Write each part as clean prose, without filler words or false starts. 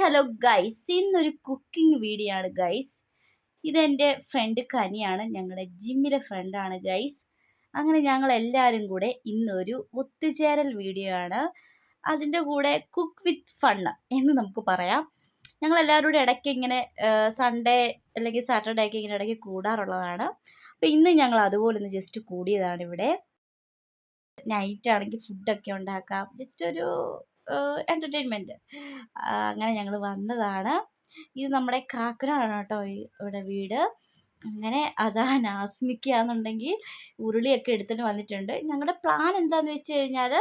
Hello guys, ഇന്നൊരു cooking video ആണ് guys. ഇതെൻ്റെ ഫ്രണ്ട് കനിയാണ്, ഞങ്ങളുടെ ജിമ്മിലെ ഫ്രണ്ടാണ് ഗൈസ്. അങ്ങനെ ഞങ്ങൾ എല്ലാവരും കൂടെ ഇന്നൊരു ഒത്തുചേരൽ വീഡിയോ ആണ്. അതിൻ്റെ കൂടെ കുക്ക് വിത്ത് ഫണ്ണ് എന്ന് നമുക്ക് പറയാം. ഞങ്ങളെല്ലാവരും കൂടെ ഇടയ്ക്ക് ഇങ്ങനെ സൺഡേ അല്ലെങ്കിൽ സാറ്റർഡേ ഒക്കെ ഇങ്ങനെ ഇടയ്ക്ക് കൂടാറുള്ളതാണ്. അപ്പോൾ ഇന്ന് ഞങ്ങൾ അതുപോലെ ഒന്ന് ജസ്റ്റ് കൂടിയതാണ് ഇവിടെ. നൈറ്റ് ആണെങ്കിൽ ഫുഡൊക്കെ ഉണ്ടാക്കാം, ജസ്റ്റ് ഒരു എൻ്റർടൈൻമെൻറ്റ്. അങ്ങനെ ഞങ്ങൾ വന്നതാണ്. ഇത് നമ്മുടെ കാക്കനാടാണ് കേട്ടോ ഇവിടെ വീട്. അങ്ങനെ അതാ നാസ്മിക്കാന്നുണ്ടെങ്കിൽ ഉരുളിയൊക്കെ എടുത്തിട്ട് വന്നിട്ടുണ്ട്. ഞങ്ങളുടെ പ്ലാൻ എന്താണെന്ന് വെച്ച് കഴിഞ്ഞാൽ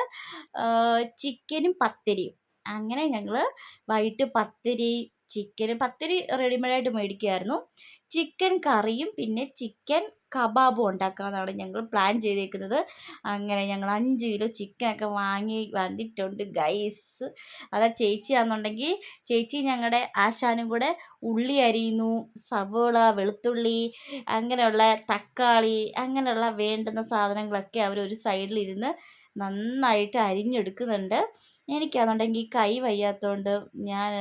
ചിക്കനും പത്തിരിയും. അങ്ങനെ ഞങ്ങൾ വൈകിട്ട് പത്തിരി റെഡിമെയ്ഡായിട്ട് മേടിക്കുമായിരുന്നു. ചിക്കൻ കറിയും പിന്നെ ചിക്കൻ കബാബും ഉണ്ടാക്കാമെന്നാണ് ഞങ്ങൾ പ്ലാൻ ചെയ്തേക്കുന്നത്. അങ്ങനെ ഞങ്ങൾ 5 കിലോ ചിക്കനൊക്കെ വാങ്ങി വന്നിട്ടുണ്ട് ഗൈസ്. അതാ ചേച്ചിയാണെന്നുണ്ടെങ്കിൽ ചേച്ചി ഞങ്ങളുടെ ആശാനും കൂടെ ഉള്ളി അരിയുന്നു, സവോള, വെളുത്തുള്ളി, അങ്ങനെയുള്ള തക്കാളി, അങ്ങനെയുള്ള വേണ്ടുന്ന സാധനങ്ങളൊക്കെ അവരൊരു സൈഡിലിരുന്ന് നന്നായിട്ട് അരിഞ്ഞെടുക്കുന്നുണ്ട്. എനിക്കാണെന്നുണ്ടെങ്കിൽ കൈ വയ്യാത്തതുകൊണ്ട് ഞാൻ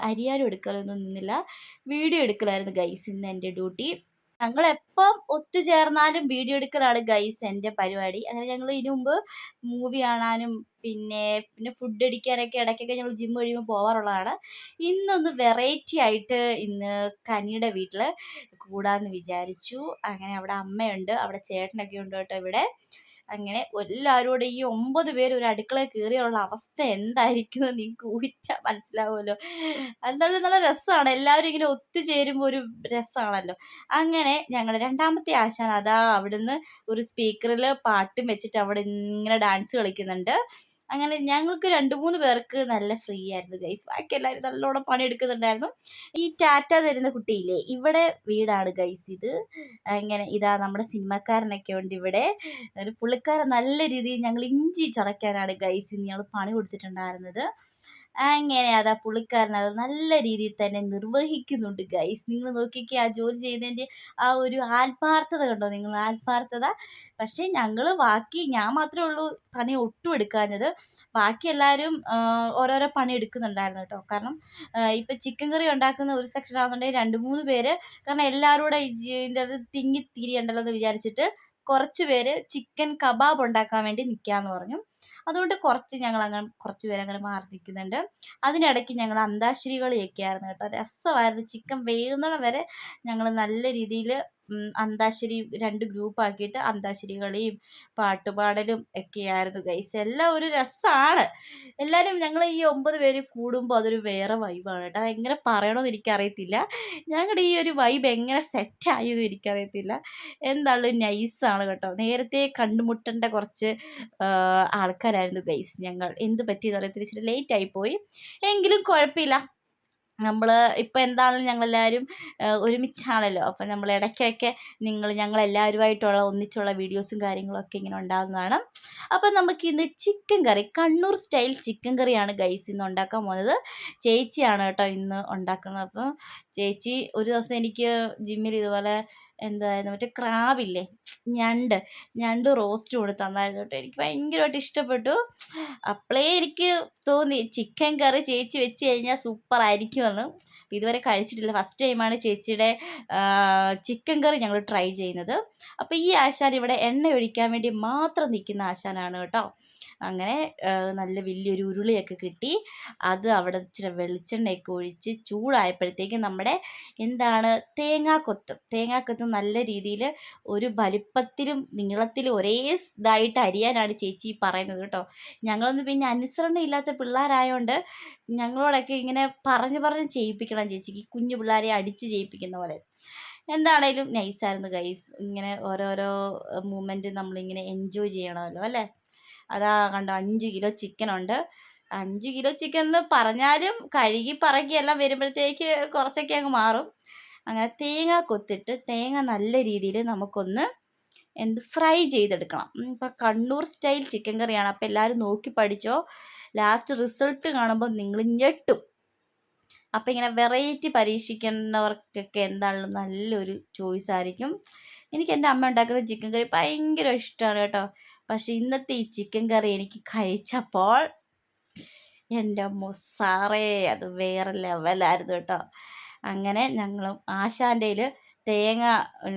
അരിയാനും എടുക്കാനൊന്നും നിന്നില്ല, വീഡിയോ എടുക്കലായിരുന്നു ഗൈസ് ഇന്ന് എൻ്റെ ഡ്യൂട്ടി. ഞങ്ങളെപ്പം ഒത്തുചേർന്നാലും വീഡിയോ എടുക്കലാണ് ഗൈസ് എൻ്റെ പരിപാടി. അങ്ങനെ ഞങ്ങൾ ഇതിനു മുമ്പ് മൂവി കാണാനും പിന്നെ ഫുഡ് അടിക്കാനൊക്കെ ഇടയ്ക്കൊക്കെ ഞങ്ങൾ ജിം കഴിയുമ്പോൾ പോകാറുള്ളതാണ്. ഇന്നൊന്ന് വെറൈറ്റി ആയിട്ട് ഇന്ന് കനിയുടെ വീട്ടിൽ കൂടാമെന്ന് വിചാരിച്ചു. അങ്ങനെ അവിടെ അമ്മയുണ്ട്, അവിടെ ചേട്ടനൊക്കെ ഉണ്ട് കേട്ടോ ഇവിടെ. അങ്ങനെ എല്ലാവരോടും ഈ 9 പേര് ഒരു അടുക്കളയിൽ കയറിയുള്ള അവസ്ഥ എന്തായിരിക്കും എന്ന് നിങ്ങൾക്ക് ഊഹിച്ചാൽ മനസ്സിലാവുമല്ലോ. എന്തായാലും നല്ല രസമാണ്, എല്ലാവരും ഇങ്ങനെ ഒത്തുചേരുമ്പോൾ ഒരു രസമാണല്ലോ. അങ്ങനെ ഞങ്ങളുടെ രണ്ടാമത്തെ ആശാൻ അതാ അവിടുന്ന് ഒരു സ്പീക്കറിൽ പാട്ടും വെച്ചിട്ട് അവിടെ ഇങ്ങനെ ഡാൻസ് കളിക്കുന്നുണ്ട്. അങ്ങനെ ഞങ്ങൾക്ക് 2-3 പേർക്ക് നല്ല ഫ്രീ ആയിരുന്നു ഗൈസ്. ബാക്കി എല്ലാവരും നല്ലോണം പണിയെടുക്കുന്നുണ്ടായിരുന്നു. ഈ ടാറ്റ തരുന്ന കുട്ടിയില്ലേ, ഇവിടെ വീടാണ് ഗൈസ് ഇത്. അങ്ങനെ ഇതാ നമ്മുടെ സിനിമക്കാരനൊക്കെ ഉണ്ട് ഇവിടെ. ഒരു പുള്ളിക്കാരൻ നല്ല രീതിയിൽ ഞങ്ങൾ ഇഞ്ചി ചതയ്ക്കാനാണ് ഗൈസ് ഇന്ന് ഞങ്ങൾ പണി കൊടുത്തിട്ടുണ്ടായിരുന്നത്. അങ്ങനെ അതാ പുള്ളിക്കാരൻ അത് നല്ല രീതിയിൽ തന്നെ നിർവഹിക്കുന്നുണ്ട് ഗൈസ്. നിങ്ങൾ നോക്കിക്കേ, ആ ജോലി ചെയ്യുന്നതിൻ്റെ ആ ഒരു ആത്മാർത്ഥത കണ്ടോ നിങ്ങൾ, ആത്മാർത്ഥത. പക്ഷേ ഞാൻ മാത്രമേ ഉള്ളൂ പണി ഒട്ടും എടുക്കാഞ്ഞത്. ബാക്കി എല്ലാവരും ഓരോരോ പണി എടുക്കുന്നുണ്ടായിരുന്നു കേട്ടോ. കാരണം ഇപ്പം ചിക്കൻ കറി ഉണ്ടാക്കുന്ന ഒരു സെക്ഷൻ ആണെന്നുണ്ടെങ്കിൽ 2-3 പേര്, കാരണം എല്ലാവരും കൂടെ ഇതിൻ്റെ അടുത്ത് തിങ്ങി തിരിയണ്ടല്ലോ എന്ന് വിചാരിച്ചിട്ട് കുറച്ച് പേര് ചിക്കൻ കബാബ് ഉണ്ടാക്കാൻ വേണ്ടി നിൽക്കാമെന്ന് പറഞ്ഞു. അതുകൊണ്ട് കുറച്ച് പേരങ്ങനെ മാറി നിൽക്കുന്നുണ്ട്. അതിനിടയ്ക്ക് ഞങ്ങൾ അന്താക്ഷരി കളിയൊക്കെ ആയിരുന്നു കേട്ടോ. രസമായിരുന്നു. ചിക്കൻ വേകുന്നിടം വരെ ഞങ്ങൾ നല്ല രീതിയിൽ അന്താക്ഷരി 2 ഗ്രൂപ്പാക്കിയിട്ട് അന്താക്ഷരി കളിയും പാട്ടുപാടലും ഒക്കെയായിരുന്നു ഗൈസ്. എല്ലാം ഒരു രസമാണ്. എല്ലാവരും ഞങ്ങൾ ഈ 9 പേര് കൂടുമ്പോൾ അതൊരു വേറെ വൈബാണ് കേട്ടോ. എങ്ങനെ പറയണമെന്ന് എനിക്കറിയത്തില്ല. ഞങ്ങളുടെ ഈ ഒരു വൈബ് എങ്ങനെ സെറ്റായെന്ന് എനിക്കറിയത്തില്ല. എന്തായാലും നൈസാണ് കേട്ടോ. നേരത്തെ കണ്ടുമുട്ടേണ്ട കുറച്ച് ആൾക്കാരായിരുന്നു ഗൈസ് ഞങ്ങൾ. എന്ത് പറ്റിയെന്ന് അറിയത്തില്ല, ഇച്ചിരി ലേറ്റ് ആയിപ്പോയി. എങ്കിലും കുഴപ്പമില്ല. നമ്മൾ ഇപ്പം എന്താണെങ്കിലും ഞങ്ങളെല്ലാവരും ഒരുമിച്ചാണല്ലോ. അപ്പം നമ്മൾ ഇടയ്ക്കൊക്കെ ഞങ്ങളെല്ലാവരുമായിട്ടുള്ള ഒന്നിച്ചുള്ള വീഡിയോസും കാര്യങ്ങളൊക്കെ ഇങ്ങനെ ഉണ്ടാകുന്നതാണ്. അപ്പം നമുക്കിന്ന് ചിക്കൻ കറി, കണ്ണൂർ സ്റ്റൈൽ ചിക്കൻ കറിയാണ് ഗൈസ് ഇന്ന് ഉണ്ടാക്കാൻ പോകുന്നത്. ചേച്ചിയാണ് കേട്ടോ ഇന്ന് ഉണ്ടാക്കുന്നത്. അപ്പം ചേച്ചി ഒരു ദിവസം എനിക്ക് ജിമ്മിൽ ഇതുപോലെ മറ്റേ ക്രാബില്ലേ, ഞണ്ട് റോസ്റ്റ് കൊണ്ട് തന്നായിരുന്നു കേട്ടോ. എനിക്ക് ഭയങ്കരമായിട്ട് ഇഷ്ടപ്പെട്ടു. അപ്പോഴേ എനിക്ക് തോന്നി ചിക്കൻ കറി ചേച്ചി വെച്ച് കഴിഞ്ഞാൽ സൂപ്പർ ആയിരിക്കുമെന്ന്. ഇതുവരെ കഴിച്ചിട്ടില്ല, ഫസ്റ്റ് ടൈമാണ് ചേച്ചിയുടെ ചിക്കൻ കറി ഞങ്ങൾ ട്രൈ ചെയ്യുന്നത്. അപ്പോൾ ഈ ആശാൻ ഇവിടെ എണ്ണ ഒഴിക്കാൻ വേണ്ടി മാത്രം നിൽക്കുന്ന ആശാനാണ് കേട്ടോ. അങ്ങനെ നല്ല വലിയൊരു ഉരുളിയൊക്കെ കിട്ടി. അത് അവിടെ ഇച്ചിരി വെളിച്ചെണ്ണയൊക്കെ ഒഴിച്ച് ചൂടായപ്പോഴത്തേക്ക് നമ്മുടെ തേങ്ങാക്കൊത്ത് നല്ല രീതിയിൽ ഒരു വലിപ്പത്തിലും നീളത്തിലും ഒരേ ഇതായിട്ട് അരിയാനാണ് ചേച്ചി പറയുന്നത് കേട്ടോ. ഞങ്ങളൊന്നും പിന്നെ അനുസരണ ഇല്ലാത്ത പിള്ളേരായതുകൊണ്ട് ഞങ്ങളോടൊക്കെ ഇങ്ങനെ പറഞ്ഞ് ചെയ്യിപ്പിക്കണം ചേച്ചിക്ക്, കുഞ്ഞു പിള്ളേരെ അടിച്ച് ചെയ്യിപ്പിക്കുന്ന പോലെ. എന്താണേലും നൈസായിരുന്നു ഗൈസ്. ഇങ്ങനെ ഓരോരോ മൂമെൻറ്റ് നമ്മളിങ്ങനെ എൻജോയ് ചെയ്യണമല്ലോ അല്ലേ. അതാ കണ്ടോ 5 കിലോ ചിക്കനുണ്ട്. 5 കിലോ ചിക്കൻ എന്ന് പറഞ്ഞാലും കഴുകി പറക്കി എല്ലാം വരുമ്പോഴത്തേക്ക് കുറച്ചൊക്കെ അങ്ങ് മാറും. അങ്ങനെ തേങ്ങ കൊത്തിട്ട് തേങ്ങ നല്ല രീതിയിൽ നമുക്കൊന്ന് ഫ്രൈ ചെയ്തെടുക്കണം. ഇപ്പം കണ്ണൂർ സ്റ്റൈൽ ചിക്കൻ കറിയാണ്. അപ്പോൾ എല്ലാവരും നോക്കി പഠിച്ചോ. ലാസ്റ്റ് റിസൾട്ട് കാണുമ്പോൾ നിങ്ങൾ ഞെട്ടും. അപ്പം ഇങ്ങനെ വെറൈറ്റി പരീക്ഷിക്കുന്നവർക്കൊക്കെ എന്താണെങ്കിലും നല്ലൊരു ചോയ്സ് ആയിരിക്കും. എനിക്ക് എൻ്റെ അമ്മ ഉണ്ടാക്കുന്ന ചിക്കൻ കറി ഭയങ്കര ഇഷ്ടമാണ് കേട്ടോ. പക്ഷേ ഇന്നത്തെ ഈ ചിക്കൻ കറി എനിക്ക് കഴിച്ചപ്പോൾ എൻ്റെ അമ്മോ സാറേ അത് വേറെ ലെവലായിരുന്നു കേട്ടോ. അങ്ങനെ ഞങ്ങളും ആശാൻ്റെയിൽ തേങ്ങ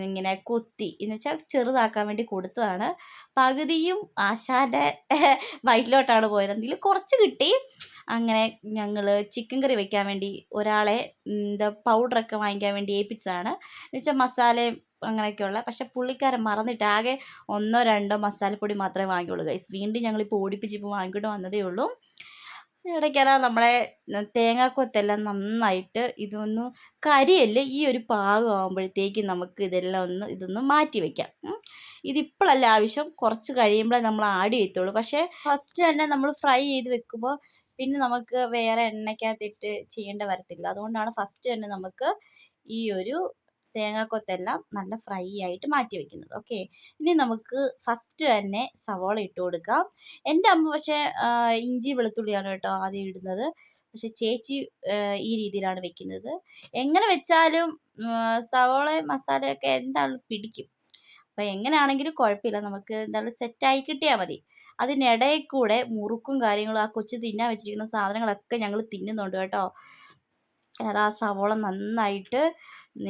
ഇങ്ങനെ കൊത്തി എന്ന് വെച്ചാൽ ചെറുതാക്കാൻ വേണ്ടി കൊടുത്തതാണ്. പകുതിയും ആശാൻ്റെ വയറ്റിലോട്ടാണ് പോയത്. എങ്കിലും കുറച്ച് കിട്ടി. അങ്ങനെ ഞങ്ങൾ ചിക്കൻ കറി വെക്കാൻ വേണ്ടി ഒരാളെ എന്താ പൗഡറൊക്കെ വാങ്ങിക്കാൻ വേണ്ടി ഏൽപ്പിച്ചതാണ്. എന്ന് വെച്ചാൽ മസാലയും അങ്ങനെയൊക്കെയുള്ള. പക്ഷെ പുള്ളിക്കാരൻ മറന്നിട്ട് ആകെ 1 2 മസാലപ്പൊടി മാത്രമേ വാങ്ങിയുള്ളൂ ഗൈസ്. വീണ്ടും ഞങ്ങളിപ്പോൾ ഓടിപ്പിച്ച് ഇപ്പോൾ വാങ്ങിക്കൊണ്ട് വന്നതേ ഉള്ളൂ. ഇടയ്ക്കെല്ലാം നമ്മളെ തേങ്ങാക്കൊത്തെല്ലാം നന്നായിട്ട് ഇതൊന്ന് കരിയല്ല ഈ ഒരു പാകമാകുമ്പോഴത്തേക്കും നമുക്ക് ഇതൊന്ന് മാറ്റി വയ്ക്കാം. ഇതിപ്പോഴല്ല ആവശ്യം, കുറച്ച് കഴിയുമ്പോഴേ നമ്മൾ ആഡ് ചെയ്യത്തുള്ളൂ. പക്ഷേ ഫസ്റ്റ് തന്നെ നമ്മൾ ഫ്രൈ ചെയ്ത് വെക്കുമ്പോൾ പിന്നെ നമുക്ക് വേറെ എണ്ണയ്ക്കകത്തിട്ട് ചെയ്യേണ്ട വരത്തില്ല. അതുകൊണ്ടാണ് ഫസ്റ്റ് തന്നെ നമുക്ക് ഈ ഒരു തേങ്ങാക്കൊത്തെല്ലാം നല്ല ഫ്രൈ ആയിട്ട് മാറ്റി വെക്കുന്നത്. ഓക്കെ, ഇനി നമുക്ക് ഫസ്റ്റ് തന്നെ സവോള ഇട്ട് കൊടുക്കാം. എൻ്റെ അമ്മ പക്ഷേ ഇഞ്ചി വെളുത്തുള്ളിയാണ് കേട്ടോ ആദ്യം ഇടുന്നത്. പക്ഷെ ചേച്ചി ഈ രീതിയിലാണ് വെക്കുന്നത്. എങ്ങനെ വെച്ചാലും സവോളയും മസാലയൊക്കെ എന്തായാലും പിടിക്കും. അപ്പോൾ എങ്ങനെയാണെങ്കിലും കുഴപ്പമില്ല, നമുക്ക് എന്തായാലും സെറ്റായി കിട്ടിയാൽ മതി. അതിനിടയിൽ കൂടെ മുറുക്കും കാര്യങ്ങളും ആ കൊച്ചു തിന്നാൻ വെച്ചിരിക്കുന്ന സാധനങ്ങളൊക്കെ ഞങ്ങൾ തിന്നുന്നുണ്ട് കേട്ടോ. അതാ സവോള നന്നായിട്ട്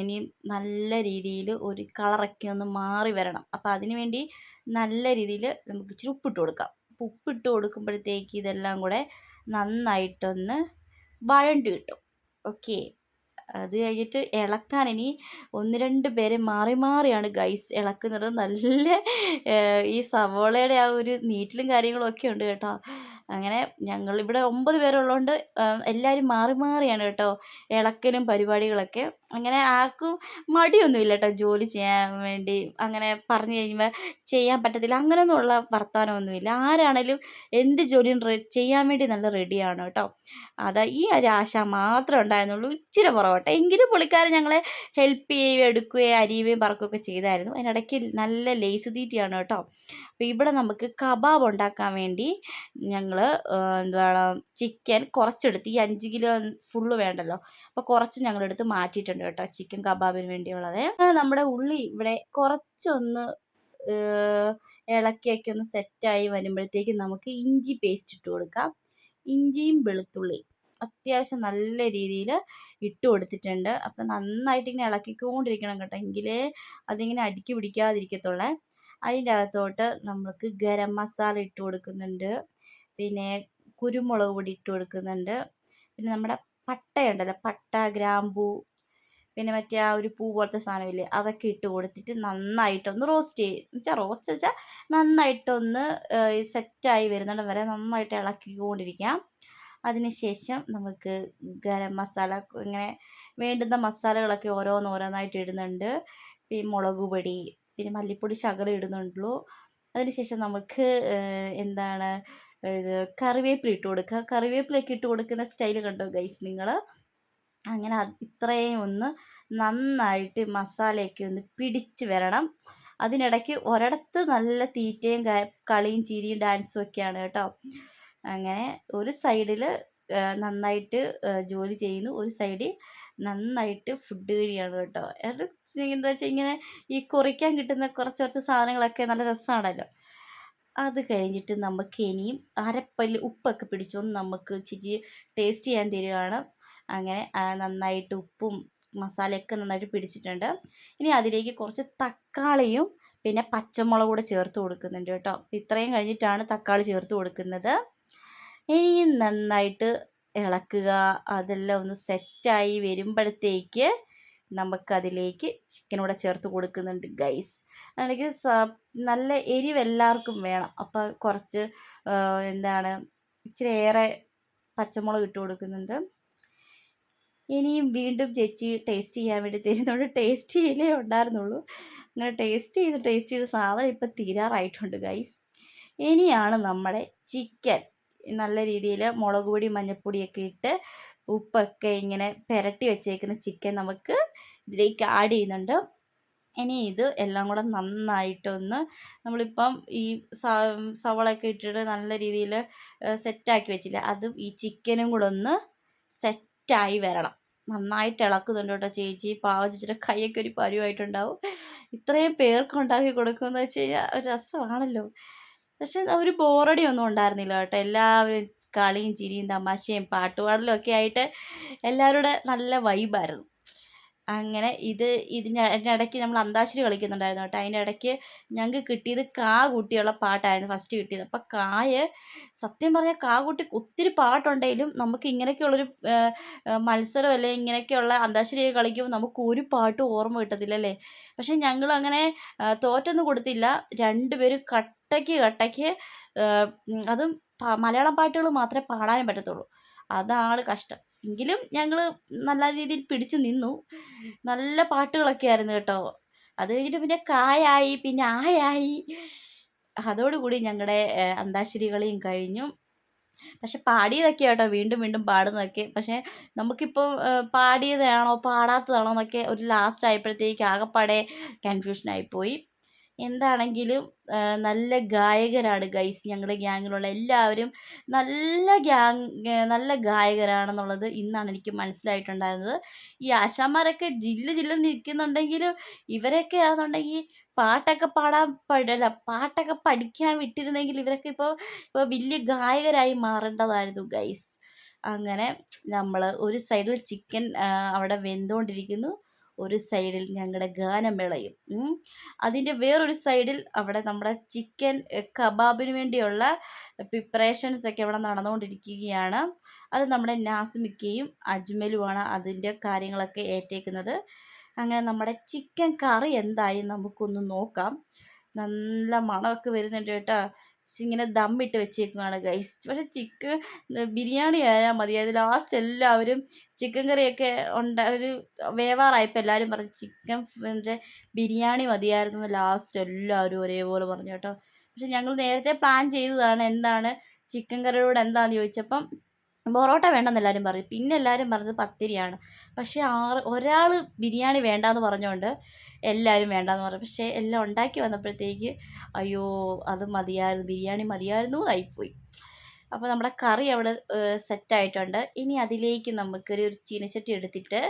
ഇനി നല്ല രീതിയിൽ ഒരു കളറൊക്കെ ഒന്ന് മാറി വരണം. അപ്പോൾ അതിന് വേണ്ടി നല്ല രീതിയിൽ നമുക്ക് ഇച്ചിരി ഉപ്പിട്ട് കൊടുക്കാം. ഉപ്പിട്ട് കൊടുക്കുമ്പോഴത്തേക്ക് ഇതെല്ലാം കൂടെ നന്നായിട്ടൊന്ന് വഴണ്ട് കിട്ടും. ഓക്കെ, അത് കഴിഞ്ഞിട്ട് ഇളക്കാൻ ഇനി 1 2 പേരെ മാറി മാറിയാണ് ഗൈസ് ഇളക്കുന്നത്. നല്ല ഈ സവോളയുടെ ആ ഒരു നീറ്റിലും കാര്യങ്ങളും ഒക്കെ ഉണ്ട് കേട്ടോ. അങ്ങനെ ഞങ്ങളിവിടെ 9 പേരുള്ളതുകൊണ്ട് എല്ലാവരും മാറി മാറിയാണ് കേട്ടോ ഇളക്കലും പരിപാടികളൊക്കെ. അങ്ങനെ ആർക്കും മടിയൊന്നുമില്ല കേട്ടോ ജോലി ചെയ്യാൻ വേണ്ടി. അങ്ങനെ പറഞ്ഞു കഴിയുമ്പോൾ ചെയ്യാൻ പറ്റത്തില്ല അങ്ങനെയൊന്നുമുള്ള വർത്തമാനമൊന്നുമില്ല. ആരാണേലും എന്ത് ജോലിയും ചെയ്യാൻ വേണ്ടി നല്ല റെഡിയാണ് കേട്ടോ. അതാ ഈ ഒരു ആശ മാത്രമേ ഉണ്ടായിരുന്നുള്ളൂ ഇച്ചിരി പുറകോട്ടെ. എങ്കിലും പുള്ളിക്കാരൻ ഞങ്ങളെ ഹെൽപ്പ് ചെയ്യുകയും എടുക്കുകയും അരിയുകയും പറക്കുകയൊക്കെ ചെയ്തായിരുന്നു. അതിനിടയ്ക്ക് നല്ല ലേസ് തീറ്റിയാണ് കേട്ടോ. അപ്പോൾ ഇവിടെ നമുക്ക് കബാബ് ഉണ്ടാക്കാൻ വേണ്ടി ഞങ്ങൾ എന്താണ് ചിക്കൻ കുറച്ചെടുത്ത്, ഈ 5 കിലോ ഫുള്ള് വേണ്ടല്ലോ, അപ്പോൾ കുറച്ച് ഞങ്ങളെടുത്ത് മാറ്റിയിട്ടുണ്ട് കേട്ടോ ചിക്കൻ കബാബിന് വേണ്ടിയുള്ളത്. നമ്മുടെ ഉള്ളി ഇവിടെ കുറച്ചൊന്ന് ഇളക്കിയൊക്കെ ഒന്ന് സെറ്റായി വരുമ്പോഴത്തേക്കും നമുക്ക് ഇഞ്ചി പേസ്റ്റ് ഇട്ട് കൊടുക്കാം. ഇഞ്ചിയും വെളുത്തുള്ളിയും അത്യാവശ്യം നല്ല രീതിയിൽ ഇട്ട് കൊടുത്തിട്ടുണ്ട്. അപ്പം നന്നായിട്ട് ഇങ്ങനെ ഇളക്കിക്കൊണ്ടിരിക്കണം കേട്ടോ, എങ്കിലേ അതിങ്ങനെ അടുക്കി പിടിക്കാതിരിക്കത്തുള്ളേ. അതിൻ്റെ അകത്തോട്ട് നമുക്ക് ഗരം മസാല ഇട്ട് കൊടുക്കുന്നുണ്ട്, പിന്നെ കുരുമുളക് പൊടി ഇട്ട് കൊടുക്കുന്നുണ്ട്, പിന്നെ നമ്മുടെ പട്ടയുണ്ടല്ലോ, പട്ട ഗ്രാമ്പൂ, പിന്നെ മറ്റേ ആ ഒരു പൂ പോലത്തെ സാധനമില്ലേ, അതൊക്കെ ഇട്ട് കൊടുത്തിട്ട് നന്നായിട്ടൊന്ന് റോസ്റ്റ് വെച്ചാൽ നന്നായിട്ടൊന്ന് സെറ്റായി വരുന്നിടം വരെ നന്നായിട്ട് ഇളക്കിക്കൊണ്ടിരിക്കാം. അതിനുശേഷം നമുക്ക് ഗരം മസാല ഇങ്ങനെ വേണ്ടുന്ന മസാലകളൊക്കെ ഓരോന്നോരോന്നായിട്ട് ഇടുന്നുണ്ട്. പിന്നെ മുളക് പൊടി, പിന്നെ മല്ലിപ്പൊടി ശകലം ഇടുന്നുള്ളൂ. അതിനുശേഷം നമുക്ക് എന്താണ് ഇത് കറിവേപ്പില ഇട്ട് കൊടുക്കുക. കറിവേപ്പിലൊക്കെ ഇട്ട് കൊടുക്കുന്ന സ്റ്റൈൽ കണ്ടോ ഗൈസ് നിങ്ങൾ? അങ്ങനെ ഇത്രയും ഒന്ന് നന്നായിട്ട് മസാലയൊക്കെ ഒന്ന് പിടിച്ച് വരണം. അതിനിടയ്ക്ക് ഒരിടത്ത് നല്ല തീറ്റയും കളിയും ചിരിയും ഡാൻസും ഒക്കെയാണ് കേട്ടോ. അങ്ങനെ ഒരു സൈഡിൽ നന്നായിട്ട് ജോലി ചെയ്യുന്നു, ഒരു സൈഡിൽ നന്നായിട്ട് ഫുഡ് കഴിയാണ് കേട്ടോ. അത് എന്താ വെച്ചാൽ ഇങ്ങനെ ഈ കുറിക്കാൻ കിട്ടുന്ന കുറച്ച് സാധനങ്ങളൊക്കെ നല്ല രസമാണല്ലോ. അത് കഴിഞ്ഞിട്ട് നമുക്ക് ഇനിയും അരപ്പല്ല് ഉപ്പൊക്കെ പിടിച്ചൊന്ന് നമുക്ക് ഇച്ചിരി ടേസ്റ്റ് ചെയ്യാൻ തരികയാണ്. അങ്ങനെ നന്നായിട്ട് ഉപ്പും മസാലയൊക്കെ നന്നായിട്ട് പിടിച്ചിട്ടുണ്ട്. ഇനി അതിലേക്ക് കുറച്ച് തക്കാളിയും പിന്നെ പച്ചമുളക് കൂടെ ചേർത്ത് കൊടുക്കുന്നുണ്ട് കേട്ടോ. ഇത്രയും കഴിഞ്ഞിട്ടാണ് തക്കാളി ചേർത്ത് കൊടുക്കുന്നത്. ഇനിയും നന്നായിട്ട് ഇളക്കുക. അതെല്ലാം ഒന്ന് സെറ്റായി വരുമ്പോഴത്തേക്ക് നമുക്കതിലേക്ക് ചിക്കനൂടെ ചേർത്ത് കൊടുക്കുന്നുണ്ട് ഗൈസ്. അല്ലെങ്കിൽ നല്ല എരിവ് എല്ലാവർക്കും വേണം. അപ്പോൾ കുറച്ച് എന്താണ് ഇച്ചിരി ഏറെ പച്ചമുളക് ഇട്ട് കൊടുക്കുന്നുണ്ട്. ഇനിയും വീണ്ടും ചേച്ചി ടേസ്റ്റ് ചെയ്യാൻ വേണ്ടി തരുന്നുണ്ട്. ടേസ്റ്റ് ചെയ്യലേ ഉണ്ടായിരുന്നുള്ളൂ. അങ്ങനെ ടേസ്റ്റ് ചെയ്ത് സാധനം ഇപ്പം തീരാറായിട്ടുണ്ട് ഗൈസ്. ഇനിയാണ് നമ്മുടെ ചിക്കൻ നല്ല രീതിയിൽ മുളക് പൊടി മഞ്ഞൾപ്പൊടിയൊക്കെ ഇട്ട് ഉപ്പൊക്കെ ഇങ്ങനെ പുരട്ടി വെച്ചേക്കുന്ന ചിക്കൻ നമുക്ക് ഇതിലേക്ക് ആഡ് ചെയ്യുന്നുണ്ട്. ഇനി ഇത് എല്ലാം കൂടെ നന്നായിട്ടൊന്ന് നമ്മളിപ്പം ഈ സവളയൊക്കെ ഇട്ടിട്ട് നല്ല രീതിയിൽ സെറ്റാക്കി വെച്ചില്ല, അതും ഈ ചിക്കനും കൂടെ ഒന്ന് സെറ്റായി വരണം. നന്നായിട്ട് ഇളക്കുന്നുണ്ട് കേട്ടോ ചേച്ചി. പാവം ചേച്ചിയുടെ കൈയൊക്കെ ഒരു പരുവായിട്ടുണ്ടാവും. ഇത്രയും പേർക്ക് ഉണ്ടാക്കി കൊടുക്കുമെന്ന് വെച്ച് കഴിഞ്ഞാൽ ഒരു രസമാണല്ലോ. പക്ഷെ ഒരു ബോറടി ഒന്നും ഉണ്ടായിരുന്നില്ല കേട്ടോ. എല്ലാവരും കളിയും ചിരിയും തമാശയും പാട്ടുപാടലും ഒക്കെ ആയിട്ട് എല്ലാവരുടെ നല്ല വൈബായിരുന്നു. അങ്ങനെ ഇതിനിടയ്ക്ക് നമ്മൾ അന്താക്ഷരി കളിക്കുന്നുണ്ടായിരുന്നു കേട്ടോ. അതിൻ്റെ ഇടയ്ക്ക് ഞങ്ങൾക്ക് കിട്ടിയത് കാ കൂട്ടിയുള്ള പാട്ടായിരുന്നു ഫസ്റ്റ് കിട്ടിയത്. അപ്പം സത്യം പറഞ്ഞാൽ കാ കൂട്ടി ഒത്തിരി പാട്ടുണ്ടെങ്കിലും നമുക്ക് ഇങ്ങനെയൊക്കെയുള്ളൊരു മത്സരം അല്ലെങ്കിൽ ഇങ്ങനെയൊക്കെയുള്ള അന്താക്ഷരിയൊക്കെ കളിക്കുമ്പോൾ നമുക്ക് ഒരു പാട്ടും ഓർമ്മ കിട്ടത്തില്ല അല്ലേ. പക്ഷെ ഞങ്ങളങ്ങനെ തോറ്റൊന്നും കൊടുത്തില്ല. രണ്ടുപേരും കട്ടയ്ക്ക് അതും മലയാളം പാട്ടുകൾ മാത്രമേ പാടാനും പറ്റത്തുള്ളൂ. അതാണ് കഷ്ടം. എങ്കിലും ഞങ്ങൾ നല്ല രീതിയിൽ പിടിച്ചു നിന്നു. നല്ല പാട്ടുകളൊക്കെ ആയിരുന്നു കേട്ടോ. അത് കഴിഞ്ഞിട്ട് പിന്നെ കായായി, പിന്നെ ആയായി. അതോടുകൂടി ഞങ്ങളുടെ അന്താക്ഷരി കളിയും കഴിഞ്ഞു. പക്ഷെ പാടിയതൊക്കെ കേട്ടോ വീണ്ടും വീണ്ടും പാടുന്നതൊക്കെ. പക്ഷേ നമുക്കിപ്പോൾ പാടിയതാണോ പാടാത്തതാണോ എന്നൊക്കെ ഒരു ലാസ്റ്റ് ആയപ്പോഴത്തേക്ക് ആകെപ്പാടെ കൺഫ്യൂഷനായിപ്പോയി. എന്താണെങ്കിലും നല്ല ഗായകരാണ് ഗൈസ്. ഞങ്ങളുടെ ഗ്യാങ്ങിലുള്ള എല്ലാവരും നല്ല ഗായകരാണെന്നുള്ളത് ഇന്നാണ് എനിക്ക് മനസ്സിലായിട്ടുണ്ടായിരുന്നത്. ഈ ആശാന്മാരൊക്കെ ജില്ലെന്ന് നിൽക്കുന്നുണ്ടെങ്കിലും ഇവരൊക്കെയാണെന്നുണ്ടെങ്കിൽ പാട്ടൊക്കെ പഠിക്കാൻ വിട്ടിരുന്നെങ്കിൽ ഇവരൊക്കെ ഇപ്പോൾ വലിയ ഗായകരായി മാറേണ്ടതായിരുന്നു ഗൈസ്. അങ്ങനെ നമ്മൾ ഒരു സൈഡിൽ ചിക്കൻ അവിടെ വെന്തുകൊണ്ടിരിക്കുന്നു, ഒരു സൈഡിൽ ഞങ്ങളുടെ ഗാനമേളയും. അതിൻ്റെ വേറൊരു സൈഡിൽ അവിടെ നമ്മുടെ ചിക്കൻ കബാബിന് വേണ്ടിയുള്ള പ്രിപ്പറേഷൻസ് ഒക്കെ അവിടെ നടന്നുകൊണ്ടിരിക്കുകയാണ്. അത് നമ്മുടെ നാസിമിക്കയും അജ്മലുമാണ് അതിൻ്റെ കാര്യങ്ങളൊക്കെ ഏറ്റേക്കുന്നത്. അങ്ങനെ നമ്മുടെ ചിക്കൻ കറി എന്തായി നമുക്കൊന്ന് നോക്കാം. നല്ല മണമൊക്കെ വരുന്നുണ്ട് കേട്ടോ. ഇങ്ങനെ ദമ്മിട്ട് വെച്ചേക്കുകയാണ് ഗൈസ്. പക്ഷേ ബിരിയാണി ആയാൽ മതിയായിരുന്നു. ലാസ്റ്റ് എല്ലാവരും ചിക്കൻ കറിയൊക്കെ ഒരു വേവാറായപ്പോൾ എല്ലാവരും പറഞ്ഞു ചിക്കൻ ബിരിയാണി മതിയായിരുന്നു എന്ന് ലാസ്റ്റ് എല്ലാവരും ഒരേപോലെ പറഞ്ഞു കേട്ടോ. പക്ഷെ ഞങ്ങൾ നേരത്തെ പ്ലാൻ ചെയ്തതാണ് എന്താണ് ചിക്കൻ കറിയോട് എന്താണെന്ന് ചോദിച്ചപ്പം പൊറോട്ട വേണ്ടെന്ന് എല്ലാവരും പറഞ്ഞു. പിന്നെ എല്ലാവരും പറഞ്ഞത് പത്തിരിയാണ്. പക്ഷേ ഒരാൾ ബിരിയാണി വേണ്ടാന്ന് പറഞ്ഞുകൊണ്ട് എല്ലാവരും വേണ്ടാന്ന് പറഞ്ഞു. പക്ഷേ എല്ലാം ഉണ്ടാക്കി വന്നപ്പോഴത്തേക്ക് അയ്യോ അത് മതിയായിരുന്നു, ബിരിയാണി മതിയായിരുന്നു ആയിപ്പോയി. അപ്പോൾ നമ്മുടെ കറി അവിടെ സെറ്റായിട്ടുണ്ട്. ഇനി അതിലേക്ക് നമുക്കൊരു ചീനച്ചട്ടി എടുത്തിട്ട്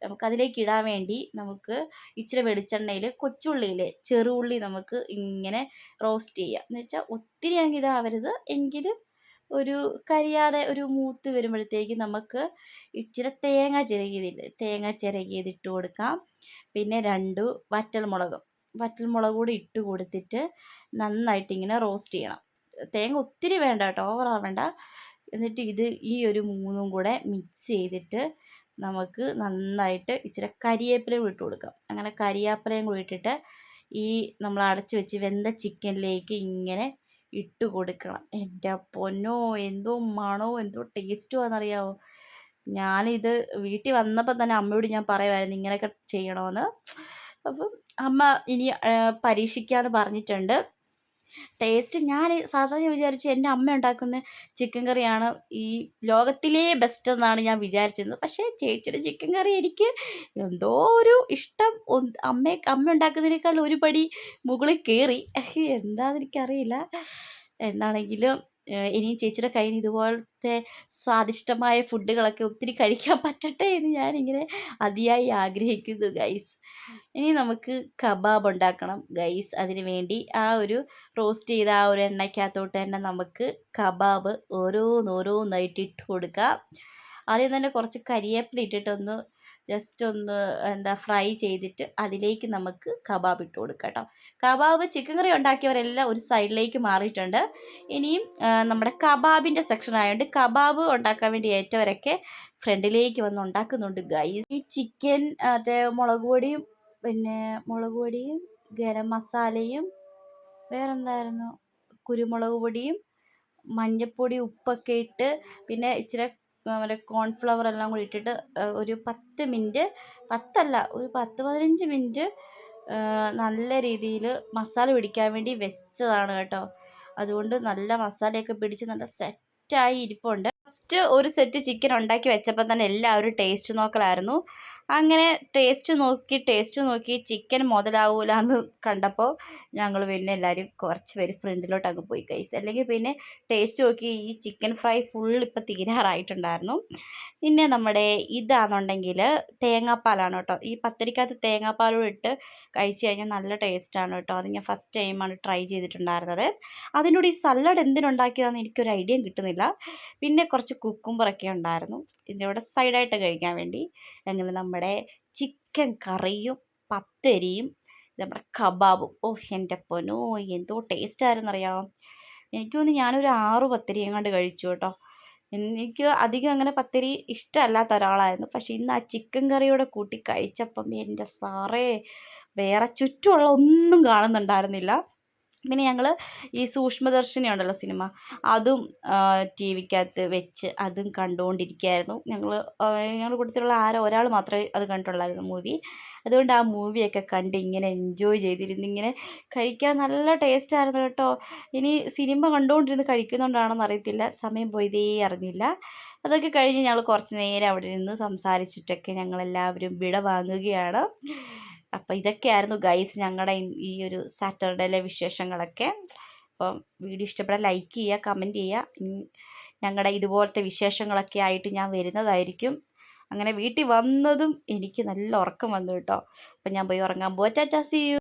നമുക്കതിലേക്ക് ഇടാൻ വേണ്ടി നമുക്ക് ഇച്ചിരി വെളിച്ചെണ്ണയിൽ കൊച്ചുള്ളിയിലെ ചെറുള്ളി നമുക്ക് ഇങ്ങനെ റോസ്റ്റ് ചെയ്യാം. എന്ന് വെച്ചാൽ ഒത്തിരി അങ്ങ് ഇതാവരുത്, എങ്കിലും ഒരു കരിയാതെ ഒരു മൂത്ത് വരുമ്പോഴത്തേക്ക് നമുക്ക് ഇച്ചിരി തേങ്ങ ചിരകിയത് ഇട്ട് കൊടുക്കാം. പിന്നെ 2 വറ്റൽമുളക് കൂടി ഇട്ട് കൊടുത്തിട്ട് നന്നായിട്ട് ഇങ്ങനെ റോസ്റ്റ് ചെയ്യണം. തേങ്ങ ഒത്തിരി വേണ്ട കേട്ടോ, ഓവറാവേണ്ട. എന്നിട്ട് ഈ ഒരു 3ഉം കൂടെ മിക്സ് ചെയ്തിട്ട് നമുക്ക് നന്നായിട്ട് ഇച്ചിരി കരിവേപ്പിലയും ഇട്ട് കൊടുക്കാം. അങ്ങനെ കരിവേപ്പിലയും കൂടി ഇട്ടിട്ട് ഈ നമ്മൾ അടച്ച് വെച്ച് വെന്ത ചിക്കനിലേക്ക് ഇങ്ങനെ ഇട്ട് കൊടുക്കണം. എൻ്റെ പൊന്നോ, എന്തോ മണവും എന്തോ ടേസ്റ്റുമാണെന്നറിയാമോ. ഞാനിത് വീട്ടിൽ വന്നപ്പോൾ തന്നെ അമ്മയോട് ഞാൻ പറയുമായിരുന്നു ഇങ്ങനെയൊക്കെ ചെയ്യണമെന്ന്. അപ്പം അമ്മ ഇനി പരീക്ഷിക്കാമെന്ന് പറഞ്ഞിട്ടുണ്ട്. ടേസ്റ്റ് ഞാൻ സാധാരണ വിചാരിച്ചു എൻ്റെ അമ്മ ഉണ്ടാക്കുന്ന ചിക്കൻ കറിയാണ് ഈ ലോകത്തിലേ ബെസ്റ്റ് എന്നാണ് ഞാൻ വിചാരിച്ചിരുന്നത്. പക്ഷേ ചേച്ചിയുടെ ചിക്കൻ കറി എനിക്ക് എന്തോ ഒരു ഇഷ്ടം അമ്മ ഉണ്ടാക്കുന്നതിനേക്കാൾ ഒരു പടി മുകളിൽ കയറി. എന്താണെന്ന് എനിക്കറിയില്ല. എന്താണെങ്കിലും ഇനിയും ചേച്ചിയുടെ കയ്യിൽ നിന്ന് ഇതുപോലത്തെ സ്വാദിഷ്ടമായ ഫുഡുകളൊക്കെ ഒത്തിരി കഴിക്കാൻ പറ്റട്ടെ എന്ന് ഞാനിങ്ങനെ അതിയായി ആഗ്രഹിക്കുന്നു ഗൈസ്. ഇനി നമുക്ക് കബാബ് ഉണ്ടാക്കണം ഗൈസ്. അതിന് വേണ്ടി ആ ഒരു റോസ്റ്റ് ചെയ്ത ആ ഒരു എണ്ണയ്ക്കകത്തോട്ട് തന്നെ നമുക്ക് കബാബ് ഓരോന്നായിട്ട് ഇട്ട് കൊടുക്കാം. ആദ്യം തന്നെ കുറച്ച് കരിവേപ്പില ഇട്ടിട്ടൊന്ന് ജസ്റ്റ് ഒന്ന് ഫ്രൈ ചെയ്തിട്ട് അതിലേക്ക് നമുക്ക് കബാബ് ഇട്ട് കൊടുക്കാം കേട്ടോ. കബാബ് ചിക്കൻ കറി ഉണ്ടാക്കിയവരെല്ലാം ഒരു സൈഡിലേക്ക് മാറിയിട്ടുണ്ട്. ഇനിയും നമ്മുടെ കബാബിൻ്റെ സെക്ഷൻ ആയതുകൊണ്ട് കബാബ് ഉണ്ടാക്കാൻ വേണ്ടി ഏറ്റവരൊക്കെ ഫ്രണ്ടിലേക്ക് വന്ന് ഉണ്ടാക്കുന്നുണ്ട് ഗൈസ്. ഈ ചിക്കൻ മുളക് പൊടിയും ഗരം മസാലയും വേറെന്തായിരുന്നു കുരുമുളക് പൊടിയും മഞ്ഞൾപ്പൊടി ഉപ്പൊക്കെ ഇട്ട് പിന്നെ ഇച്ചിരി കോൺഫ്ലവർ എല്ലാം കൂടി ഇട്ടിട്ട് ഒരു 10 മിനിറ്റ്, 15 മിനിറ്റ് നല്ല രീതിയിൽ മസാല പിടിക്കാൻ വേണ്ടി വെച്ചതാണ് കേട്ടോ. അതുകൊണ്ട് നല്ല മസാലയൊക്കെ പിടിച്ച് നല്ല സെറ്റായി ഇരിപ്പുണ്ട്. ഫസ്റ്റ് ഒരു സെറ്റ് ചിക്കൻ ഉണ്ടാക്കി വെച്ചപ്പോൾ തന്നെ എല്ലാവരും ടേസ്റ്റ് നോക്കലായിരുന്നു. അങ്ങനെ ടേസ്റ്റ് നോക്കി ചിക്കൻ മുതലാവൂല എന്ന് കണ്ടപ്പോൾ ഞങ്ങൾ പിന്നെ എല്ലാവരും കുറച്ച് പേര് ഫ്രണ്ടിലോട്ട് അങ്ങ് പോയി ഗൈസ്. അല്ലെങ്കിൽ പിന്നെ ടേസ്റ്റ് നോക്കി ഈ ചിക്കൻ ഫ്രൈ ഫുൾ ഇപ്പം തീരാറായിട്ടുണ്ടായിരുന്നു. പിന്നെ നമ്മുടെ ഇതാണെന്നുണ്ടെങ്കിൽ തേങ്ങാപ്പാലാണ് കേട്ടോ. ഈ പത്തിരിക്കകത്ത് തേങ്ങാപ്പാലും ഇട്ട് കഴിച്ച് കഴിഞ്ഞാൽ നല്ല ടേസ്റ്റാണ് കേട്ടോ. അത് ഞാൻ ഫസ്റ്റ് ടൈമാണ് ട്രൈ ചെയ്തിട്ടുണ്ടായിരുന്നത്. അതിനോട് ഈ സലാഡ് എന്തിനുണ്ടാക്കിയതാണെന്ന് എനിക്കൊരു ഐഡിയ കിട്ടുന്നില്ല. പിന്നെ കുറച്ച് കുക്കുംബറൊക്കെ ഉണ്ടായിരുന്നു ഇതിൻ്റെ കൂടെ സൈഡായിട്ട് കഴിക്കാൻ വേണ്ടി. അങ്ങനെ നമ്മുടെ ചിക്കൻ കറിയും പത്തരിയും നമ്മുടെ കബാബും, ഓ എൻ്റെ പൊന്നോ എന്തോ ടേസ്റ്റായിരുന്നറിയാം. എനിക്ക് തോന്നുന്നു ഞാനൊരു 6 പത്തരി എങ്ങാണ്ട് കഴിച്ചു കേട്ടോ. എനിക്ക് അധികം അങ്ങനെ പത്തരി ഇഷ്ടമല്ലാത്ത ഒരാളായിരുന്നു. പക്ഷേ ഇന്ന് ആ ചിക്കൻ കറിയോടെ കൂട്ടി കഴിച്ചപ്പം എൻ്റെ സാറേ വേറെ ചുറ്റുമുള്ള ഒന്നും കാണുന്നുണ്ടായിരുന്നില്ല. പിന്നെ ഞങ്ങൾ ഈ സൂക്ഷ്മദർശിനി ഉണ്ടല്ലോ സിനിമ, അതും ടി വിക്കകത്ത് വെച്ച് അതും കണ്ടുകൊണ്ടിരിക്കുകയായിരുന്നു. ഞങ്ങളുടെ കൂട്ടത്തിലുള്ള ഒരാൾ മാത്രമേ അത് കണ്ടിട്ടുള്ളായിരുന്നു മൂവി. അതുകൊണ്ട് ആ മൂവിയൊക്കെ കണ്ട് ഇങ്ങനെ എൻജോയ് ചെയ്തിരുന്നു. ഇങ്ങനെ കഴിക്കാൻ നല്ല ടേസ്റ്റായിരുന്നു കേട്ടോ. ഇനി സിനിമ കണ്ടുകൊണ്ടിരുന്ന് കഴിക്കുന്നതുകൊണ്ടാണെന്ന് അറിയത്തില്ല, സമയം പോയതേ അറിഞ്ഞില്ല. അതൊക്കെ കഴിഞ്ഞ് ഞങ്ങൾ കുറച്ച് നേരം അവിടെ നിന്ന് സംസാരിച്ചിട്ടൊക്കെ ഞങ്ങളെല്ലാവരും വിട വാങ്ങുകയാണ്. അപ്പോൾ ഇതൊക്കെയായിരുന്നു ഗൈസ് ഞങ്ങളുടെ ഈ ഒരു സാറ്റർഡേയിലെ വിശേഷങ്ങളൊക്കെ. അപ്പം വീഡിയോ ഇഷ്ടപ്പെട്ടാൽ ലൈക്ക് ചെയ്യുക, കമൻറ്റ് ചെയ്യുക. ഞങ്ങളുടെ ഇതുപോലത്തെ വിശേഷങ്ങളൊക്കെ ആയിട്ട് ഞാൻ വരുന്നതായിരിക്കും. അങ്ങനെ വീട്ടിൽ വന്നതും എനിക്ക് നല്ല ഉറക്കം വന്നു കേട്ടോ. അപ്പം ഞാൻ പോയി ഉറങ്ങാൻ പോവാ. Tata, see U.